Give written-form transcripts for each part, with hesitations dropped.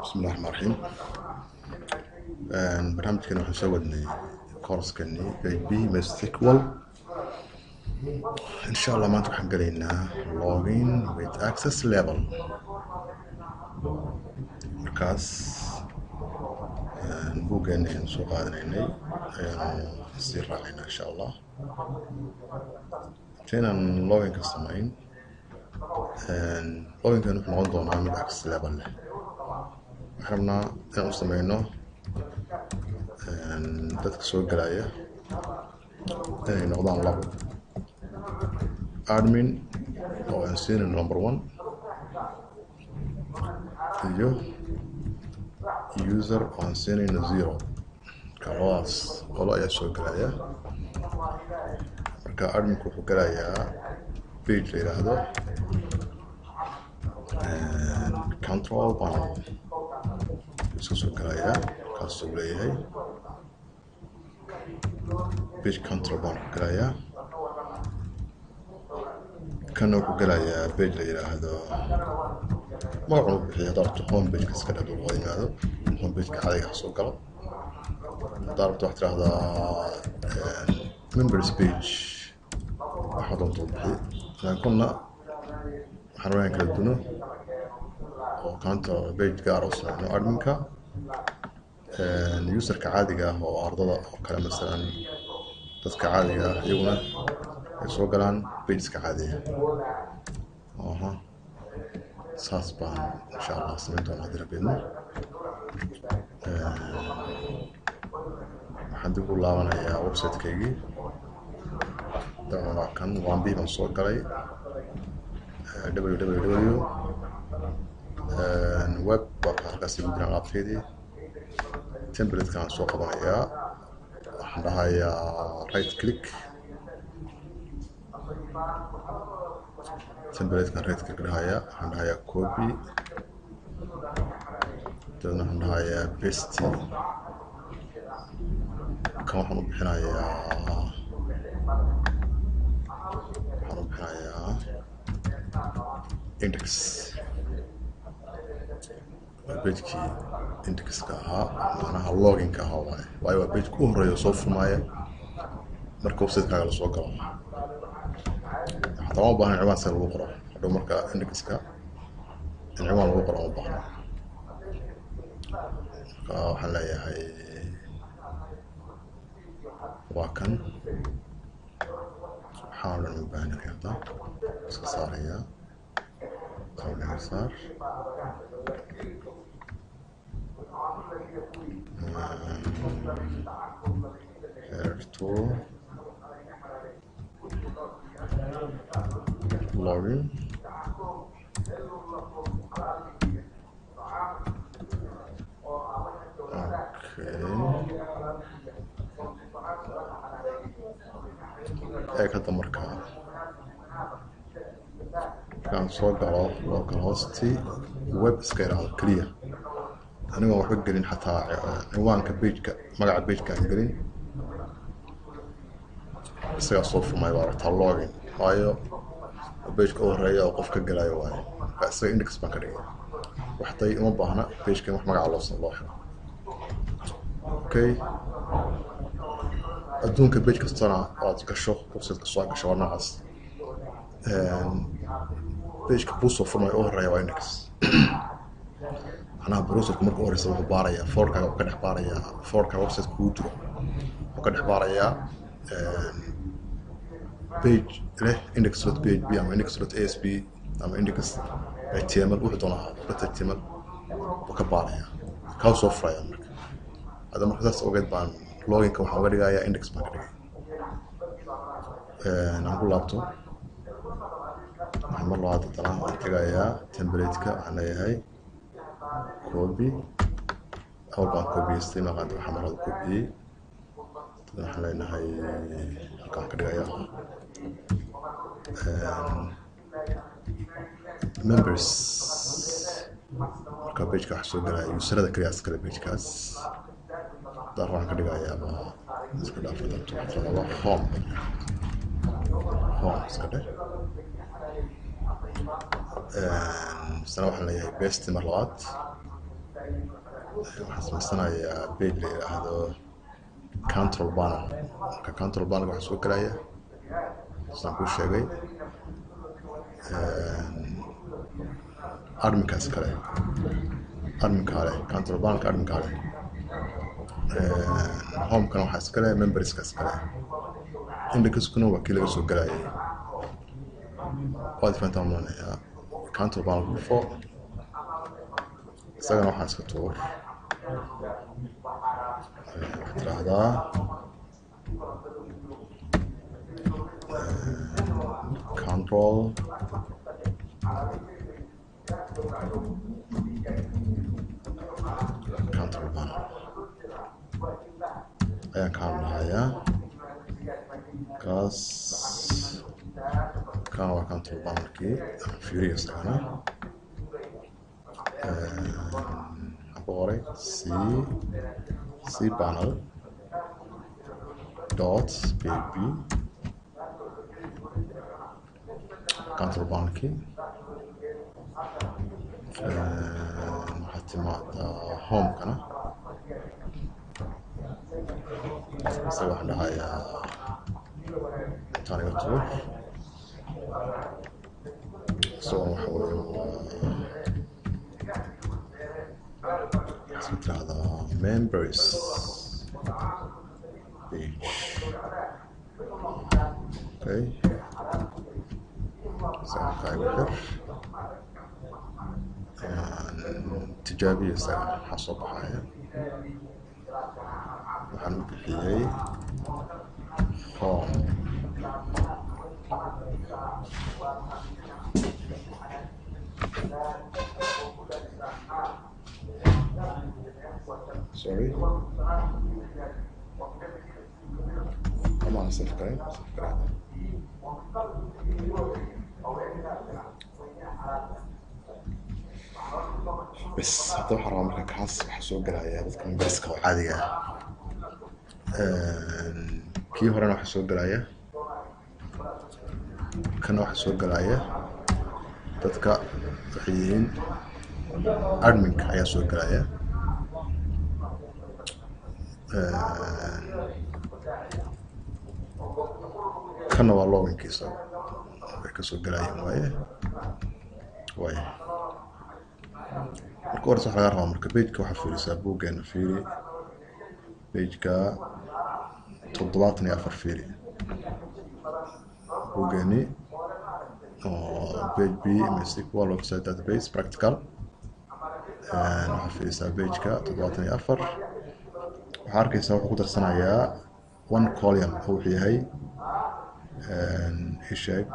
بسم الله الرحمن الرحيم. برنامجكنا waxaan soo wadnay course-kani PHP MySQL. insha Allah maanta waxaan galaynaa login with access level. markaas buuggeena ayaan soo qaadanaynay ayaanu sii raacaynaa insha Allah. intaan loginka samayn loginkan wuxuu noqon doonaa mid access level leh. waxaan rabnaa inaan u samayno dadka soo galaya inay noqdaan labo: admin oo aan siinin number 1 iyo user oo aan siinayno 0. labadaas qolo ayaa soo galaya. marka adminku wuxuu galayaa page la yiraahdo control panel isku soo galaya. kaasuu leeyahay page control panel galaya. kana wuxuu galayaa page la yiraahdo magacu bixiya darto home page iska dhado oo yimaado home page caadiga soo galo. darto wax tiraahdaa members page waxaa doonto bixi. laakiinna waxaan rabaa kala duno oo kanta page gaar ah soo adminka userka caadiga ah oo ardada oo kale masalan dadka caadiga ah iyaguna ay soo galaan page-ka caadiga ah. saas baan insha Allah samayn doonaa hadii rabbiidmo. waxaan dib u laabanayaa website-kaygii. dabcan kan waan baan soo galay www web halkaas ugu jiraan alaabteedii. template-kan soo qabanayaa. waxaan dhahayaa right click. template-kan right click dhahayaa. waxaan dhahayaa copy. dadna waxaan dhahayaa paste. kan waxaan u bixinayaa index. page-kii indexka ahaa macnaha loginka ahaa waayo waa page ku horeeyo soo furmaya marka website-kaaga la soo galo. xataa uma baahna ciwaan sida lagu qoro hadhow marka indexka in ciwaan lagu qoro uma baahna. marka waxaan leeyahay waa kan waxaan dhan u baahnahay hadda iska saarayaa qawliga saar. here to login. hadda markaa markaan soo galo localhost web iska yiraahdo kaliya anigoo waxba gelin xataa ciwaanka page-ka magaca page-ka aan gelin isagaa soo furmay baa rabtaa login waayo page-ka u horeeya oo qof ka galayo waayo. marka isaga index baan ka dhigay. waxtay uma baahna page-kan wax magaca loo xiro. okay adduunka page kastana aad gasho website-ka soo gasho waa noocaas. page-ka buu soo furmay u horeeya waa index. macnaha browserku markuu horeysa wuxuu baarayaa forkaaga uu ka dhex baarayaa forka website-ka kugu jiro wuxuu ka dhex baarayaa page leh index.php ama index.asp ama index.html wuxuu doonaa html uu ka baarayaa kaa soo furaya. marka hadda marka saas ogeed baan loginka waxaan uga dhigayaa index baan ka dhigay. aan ku laabto waxaan mar labaad haddana aan tegayaa template-ka. waxaan leeyahay copy. awal baan copyistay maqaanta waxaan mar labaad copyey. waxaan leenahay halkaan ka dhigayaa members. marka page-ka waxaa soo galaya userada kaliya iskale page-kaas. daar waxaan ka dhigayaa iska dhaafay dadka waxaa laga home iska dheh. sana waxaan leeyahay best mar labaad waxaan samaysanayaa page la yiraahdo control panel. Marka control panel waxaa soo galaya saan ku sheegay adminkaas kale control panelka admin kale home kana waxaa iskale memberskaas kale indexkuna waa kii laga soo galayay waa different control panel before isagana waxaan iska tuur waxaad tiraahdaa control panel ayaan ka hadlahayaa kaas kan waa control panelkii fiiriyo isagana aku qoray c panel dot bb control panelkii waxaad timaadaa home kana isaga waxaan dhahayaa intaan iga tuur isagoo waxa weeye isku tiraahdaa members page okay isaga kaa igu xir tijaabiya isaga waxaa soo baxaya waxaan u bixiyey home sorry come on subscribe بس هذا حرام مركا كاس حسوق قرايا dadka memberska oo caadiga kii horena waxa soo galaya kana waxa soo galaya dadka waxyiin admin ayaa soo galaya kana waa loginkiisa way ka soo galayaan waaye marka hore waxa laga rabaa marka page-ka waxa fiirisaa buuggeena fiiri page-ka 74 fiiri buuggeeni oo page B MySQL website database practical waxa fiirisaa page-ka 74 waxa arkaysaa wuxuu ku darsanayaa one column oo wuxuu yahay isheeg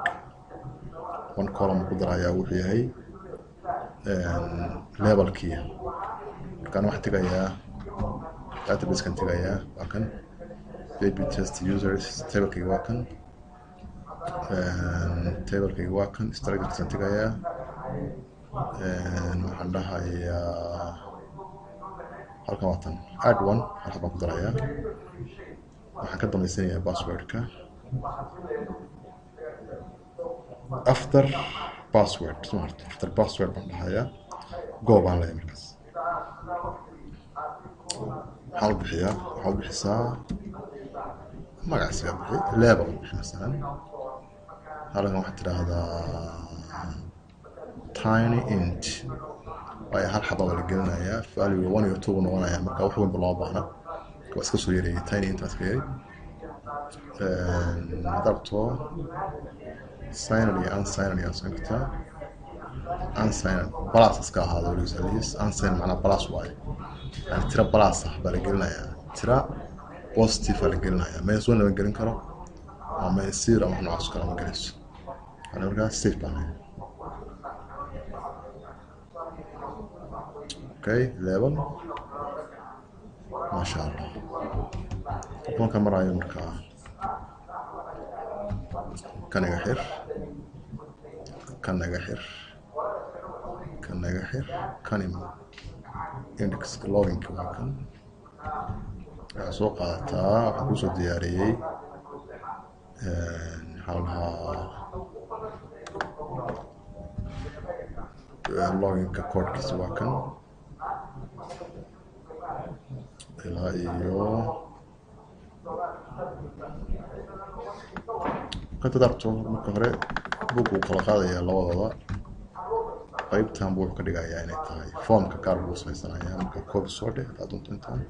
one column ku darayaa wuxuu yahay levelkii markaan wax tagayaa database kan tagayaa waa kan PHP test users tablekii waa kan tablekii waa kan structure kan tagayaa waxaan dhahayaa halkan waa tan add one halkan baan ku darayaa waxaan ka damaysanayaa passwordka after password smart after password baan dhahayaa go baan leeyahay markaas waxaan u bixisaa magaciisa bixi level bixi masalan halkan waxaad tidhaahdaa tiny int waayo hal xaba waa la gelinayaa value 1 iyo 2 noqonaya marka wax weyn loo baahna waa iska soo yareeyay tiny int aska yaray adabto sign iyo unsign iyo sanka unsign plus iska ahaado waligiis unsign macna plus waaye yani tira plus ah baa la gelinayaa tira positive baa la gelinayaa meesha lama gelin karo ama zero ama noocaas kale ma gelayso yani markaa safe baan okay level ما شاء الله طبعا كاميرا يمركا كان يغحر كان يمو اندكس لوجين كواكن سوق تا وحكوسو دياريي حالها لوجين كود كسواكن ilaa iyo inta darto marka hore buug uu kala qaadayaa labadooda qaybtan buu ka dhigayaa inay tahay formka gaar buu sameysanayaa marka copy soo dheh hadaad doonto intaan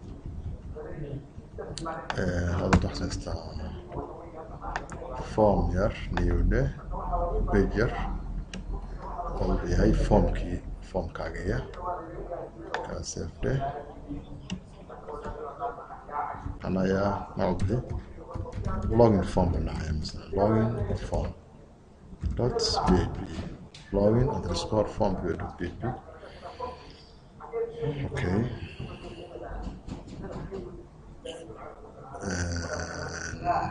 هذا تحسن form yar new dheh page yar oo yahay formkaaga ya ka save dheh anaya macubdi login form banaya مثلا login form .php login underscore form .php okay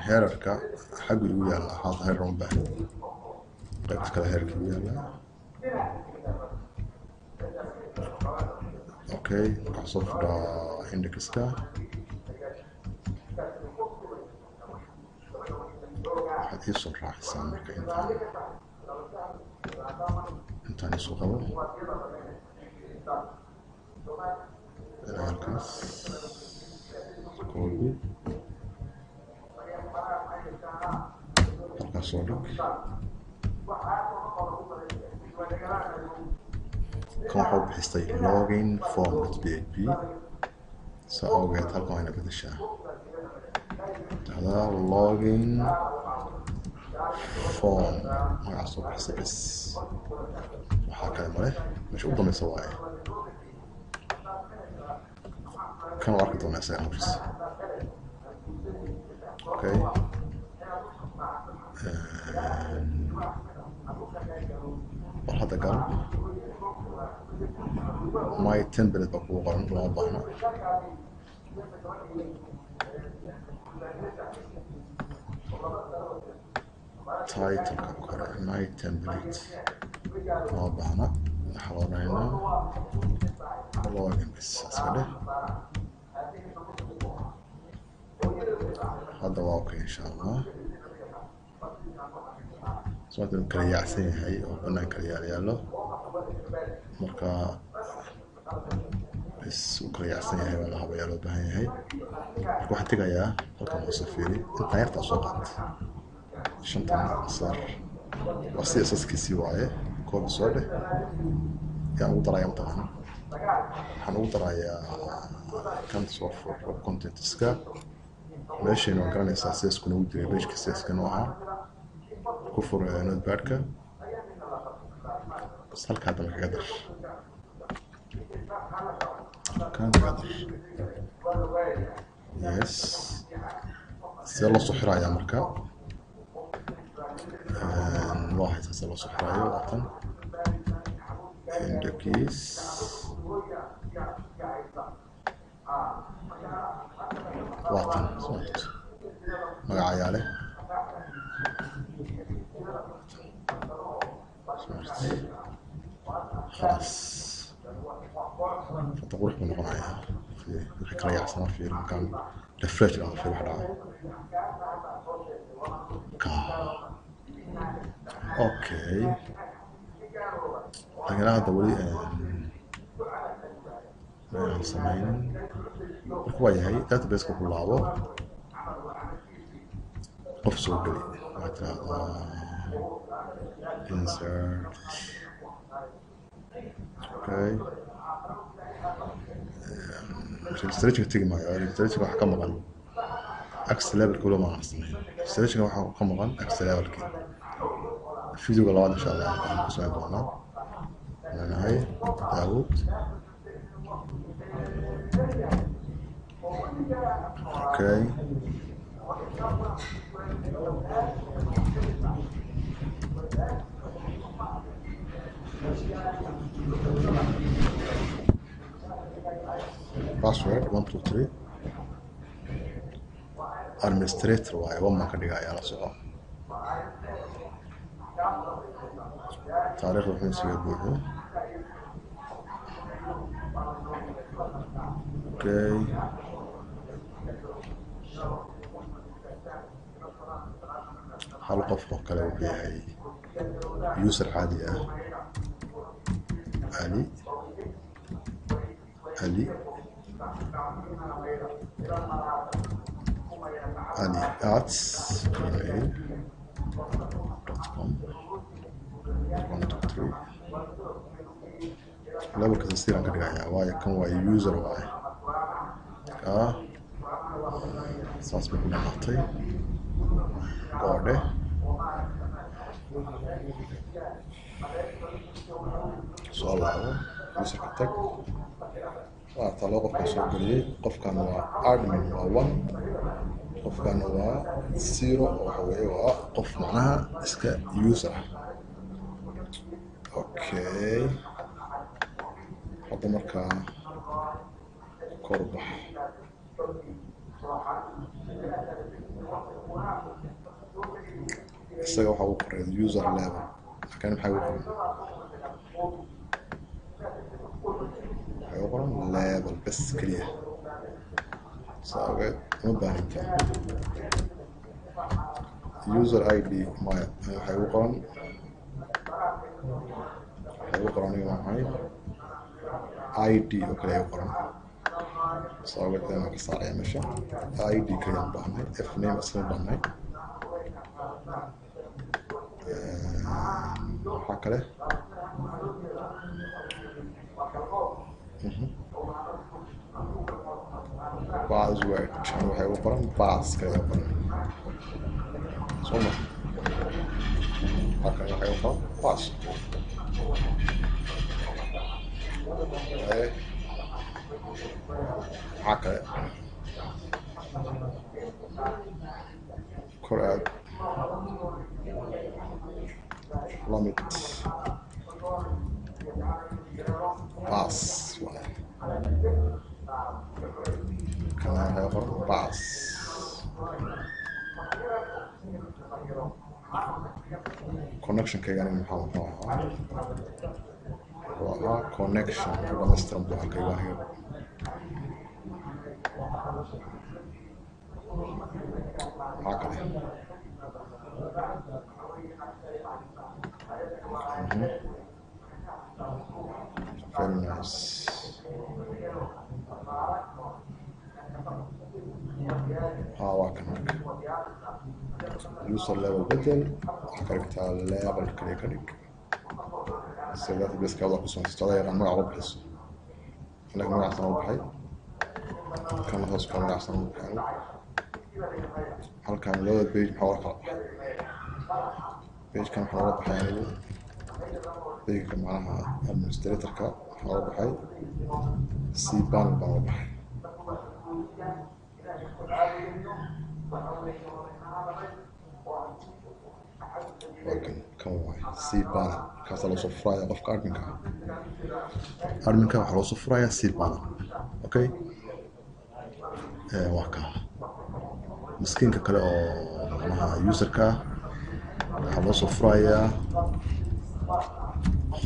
heerarka xagga ugu yaala hada heer romba qaybta kale heerka ugu yaala okay waxaan soo furaa indexka waxaad ii soo raacisaa marka intaan isoo qabo halkaas copy halkaas soo dhig kan waxaa u bixistay login form.php saa awgeed halkan wayna bedeshaa هذا login form magaca soo bixisay bas waxaa kale male meesha u dambaysa waaye kan waa arki doonaa isaga nafs okay war hadda gal my template baa kugu qoran lama baahna title kore my template lama baahna waxaa odhanaynaa login bas iska dheh hadda waa okay insha allah sababta uu kala yaacsan yahay oo banaan kala yaalo marka bas uu kala yaacsan yahay waa la habeeyaa loo baahan yahay marka waxaan tegayaa halkan oo soo fiiri intaan yarta soo qaat shantan saar waa si asaskiisii waaye copy soo dheh yaan ugu darayaa mataqaana waxaan ugu darayaa kan soo fur contentska meeshayna waa garanaysaa sidaasku nagu jiray pageka sidaska nooca ku fur notepadka bas halka hadda kaga dar kan kaga dar yes sida loo soo xirayaa marka loo haysaa sida loo soo xiraayo waatan index waatan soot magaca ayaa leh خلاص فتقول من هنا في الحكاية يحصل في المكان ريفريش أو في واحد أوكي لكن هذا ولي سمين الكواية هي داتابيس كلها قف سوق لي insert okay registration tigi maayo registration waxa ka maqan access level kula ma aqsanayn registration waxa ka maqan access level ki video labaad insha Allah aan ku soo doonaa nahay Daawud okay password 123 administrator waaye wama ka dhigayaa la soco taariikhda wuxuu soo buuxo okay hal qof oo kale uu yahay user caadi ah Ali ali@gmail.com 1 2 3 levelka siran ka dhigayaa waayo kan waa user waaye saas bay ku dhamaatay goodhe soo laabo userka tag talo qofka soo geliyey qofkan waa admin waa 1 qofkan waa 0 oo waxa weeye waa qof macnaha iska user okay hadda markaa korbax isaga waxa uu qoray user level kan maxay u qoran level bas kaliya saabed ma baahinta user id ma waxay u qoran id oo kale u qoran saabed ma ka saaraya meesha id kaliya baahnay f name isla baahnay waxa kale password waxay u qoran pass kaliya u qoran soma waxay u qoran pass kale Correct. Limit. Pass. Can I have a pass? Connection كيان محاول connection هذا مستربع كيان هكذا very nice وكذا user level بدل حكرت على level كليك السيدات بس كذا قسم تستطيع أن نعرف بس لكن ما أحسن بحي كان خاص كان أحسن بحي هل كان لود بيج محاولة بيج كان محاولة بحي يعني بيج كان معها administrator كا محاولة بحي سيبان محاولة بحي لكن كم واحد سيبان كاسلو صفرايا قف أدمنك وحلو صفرايا سيبان أوكي واقع مسكينك كله مع يوزرك حلو صفرايا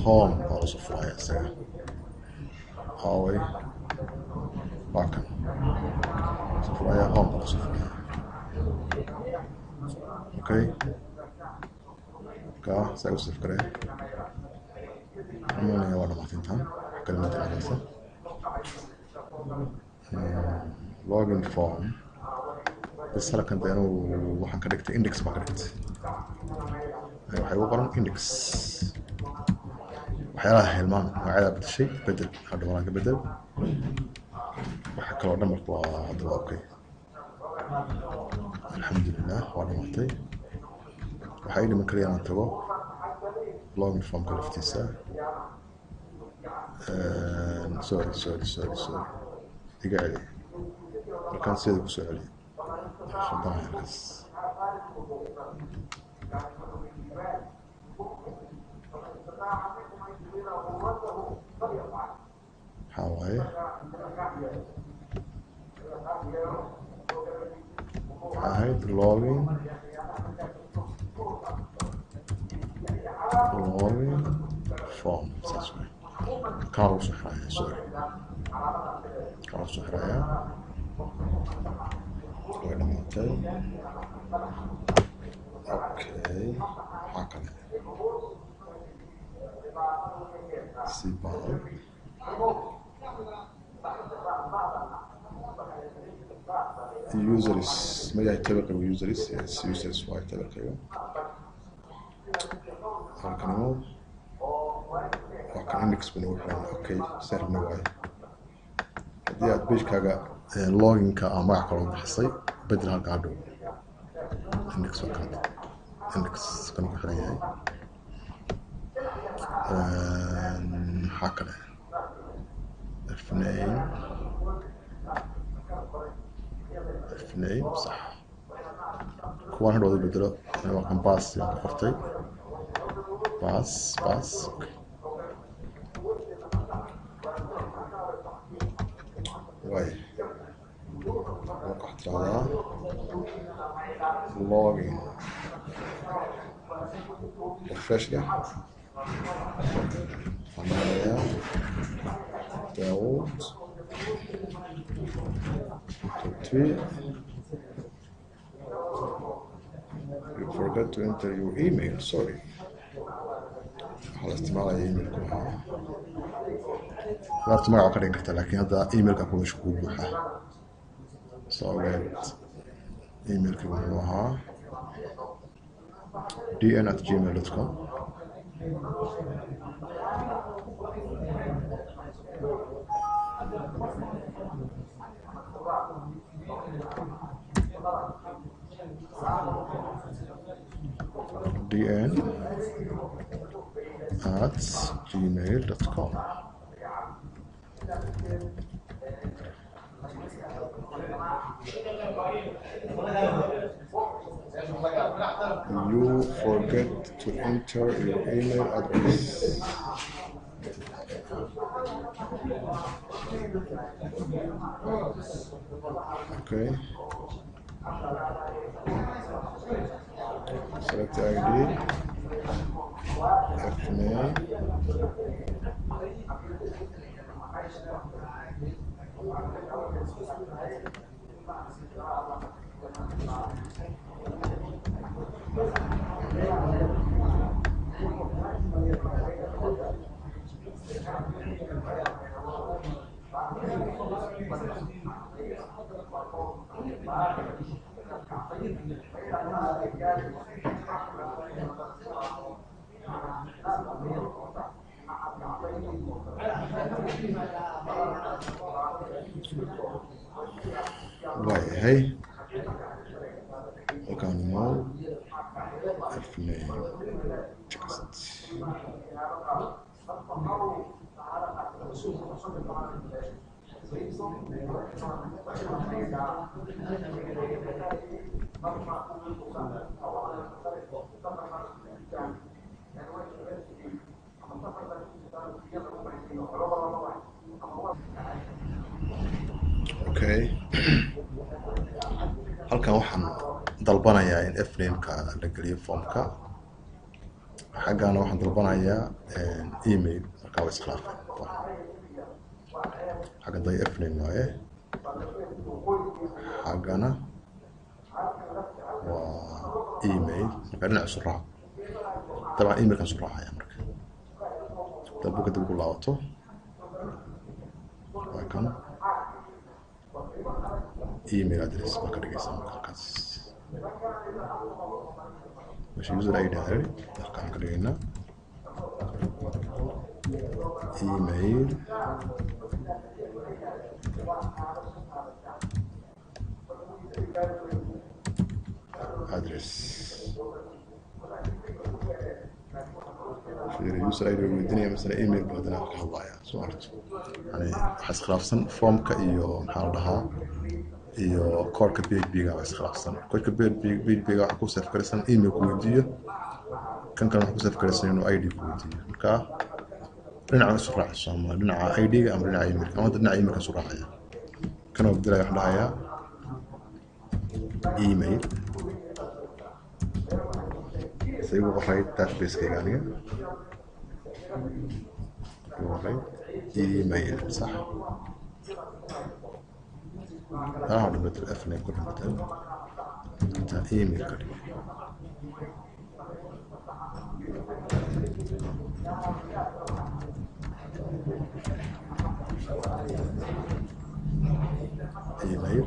هون حلو صفرايا سير هاوي واقع صفرايا هون حلو صفرايا أوكي كا سأوصف كره أنا يا واحد ما كلمة الأساس login form بس هلا كنت أنا وحن كريت index ما كريت أيوة حيوقرن index وحيلا هالمان وعلى بدل شيء بدل هذا ولا بدل وحكى له نمر وهذا أوكي الحمد لله وأنا معطي وحيلي من كريان أنتبه login form كرفتيسا sorry إيجالي كان سيد بسؤالي خدام هالكس حاوي هاي login form ساسوي كارو صحرايا سوري كارو صحرايا وين ماتي اوكي هكذا سيبان users ma yahay tabelka users yes users waa tabelkayga halkan waa kan index banu xiran okay sarna waay haddii aad page-kaaga loginka ama magac kale u bixisay bedel halka hadhow index waa kan index kan ku xiran yahay maxaa kale f9 صح kuwaan hadhow u bedelo waa kan baas aan ku qortay baas way waxaad tiraahdaa login refreshga xamaanaya Dawood you forgot to enter your email sorry waxaa la isticmaalaya emailku ahaa laabta magaca ka dhigan karta laakiin hadda emailka ku meesha kuu buuxa soo ogeed emailka wuxuu ahaa dn@gmail.com dn@gmail.com you forget to enter your email address okay select ID F9 waayahay halkaan imaw F9 text okay halkan waxaan dalbanayaa in f9ka la geliyo formka xaggana waxaan dalbanayaa email markaa way iskhilaafeen xaggan day f9 waaye xaggana waa email marka dhinac isu raac dabcan emailkan isu raacaya marka dalbo kadib ku laabato waa kan email address baa ka dhigaysa marka halkaas meesha user ID ahari halkaan ka dhigaynaa email address user ID weydiinaya مثلا email baadana ka hadlaya soo aragto yani waxa iskhilaafsan formka iyo maxaa la dhahaa iyo koodka PHP-ga waa iskhilaafsan koodka PHP-ga waxa ku save garaysan email ku weydiiyo kan kale waxa ku save garaysan inuu ID ku weydiiyo marka dhinaca isu raacayso ama dhinaca ID-ga ama dhinaca email ama dhinaca email-ka isu raacaya kana beddelaya waxa dhahaya email سيبو قريت database كيغانيا قريت ايميل صح هذا بدل اف9 كله بدل تاع ايميل كريم ايميل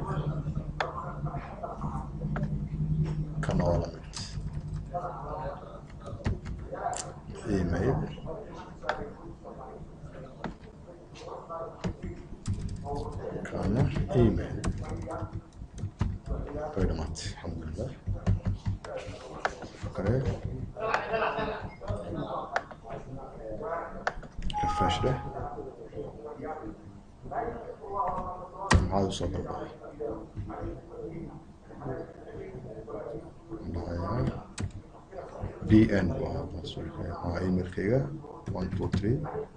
كان ايميل بينمات الحمد لله. اوكي ريفرش له هذا صدر دي ان ايميل كيغا 1 2 3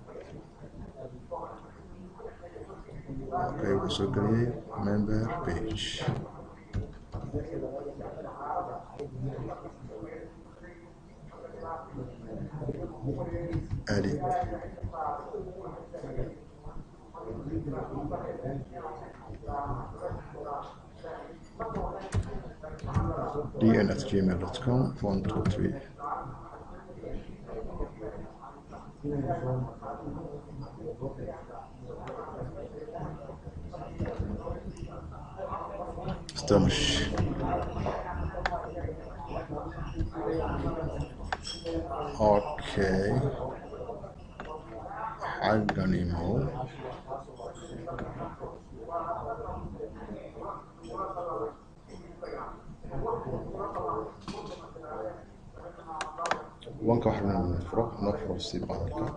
اوكي وصل لي member page edit dn@gmail.com 1 2 3 استمش اوكي حق نيمو وانك واحد من نفرق السيب بعضك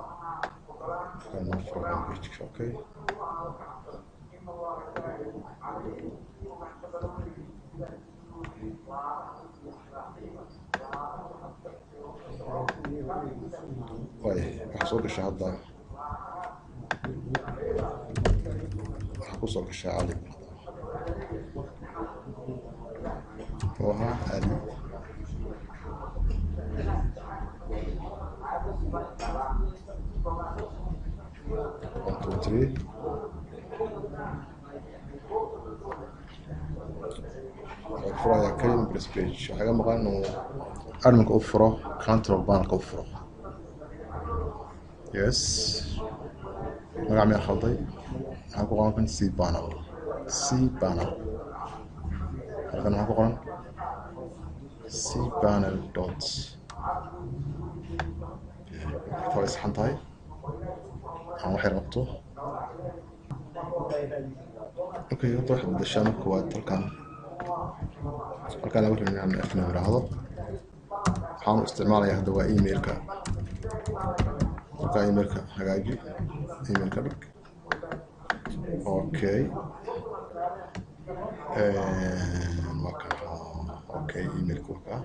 نفرق من بيتك اوكي طيب هحصل الشهادة هحصل الشهادة وها علي تري فرا كريم بريسبيج حاجة مقال إنه أرمك أوفره كانتر بانك أوفره يس ما عم يخلطي هاكو قرن سي بانل هذا هاكو قرن سي بانل دوت فايز حنطاي أنا حير نقطه اوكي يطرح الدشان كواد تلقان أقول من عن أفنى هذا حاول استعماله يهدوا إيميلك تلقى إيميلك هجاجي إيميلك لك أوكي اوكي إيميلك وكا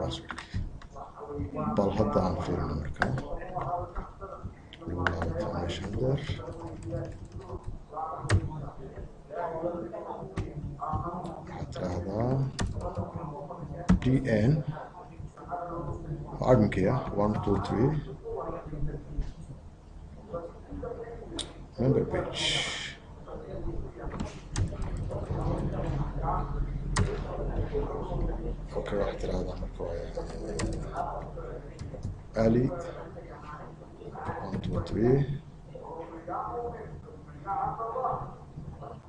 باسورد بل هذا عن فيلم أمريكا يقول هذا مش هقدر حتى هذا DN أرمكيا 1 2 3 member page اوكي رحت لهذا مركوية آلي 1 2 3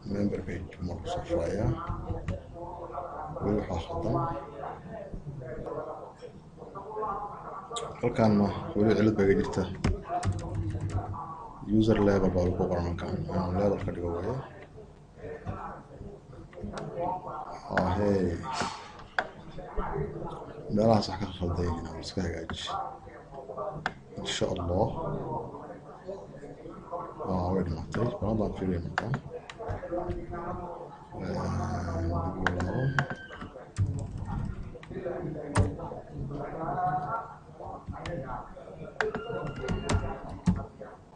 member page مرة صفرايا ويروح أخذها halkan weli cilad baa jirta user level baa lagu qoran halkan aan level ka dhigo waaye hey meelahaas wax ka khaldayna oo iska hagaaji insha Allah way dhimatay badan fiirin markaan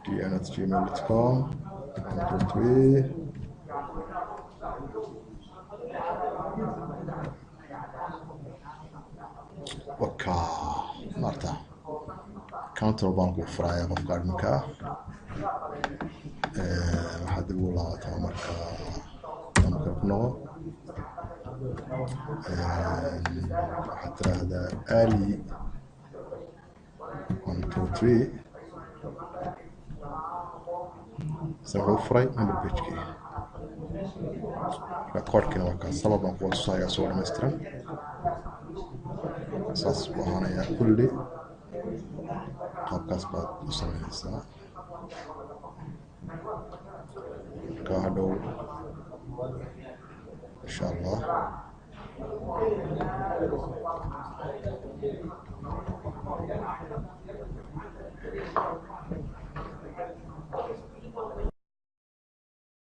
dn@gmail.com 1 2 3 وكا مرتا كاونتر بانك وفرايا قفك أرمكا waxaad ugu laabataa marka كنو waxaad tiraahdaa Ali 1 2 3 سووا فراي من البيتكي ريكورد كنا وكان سبب نقول صايا صور مسترن أساس بهانا يا كلي قاب كسبات وصلنا الساعة كهدو إن شاء الله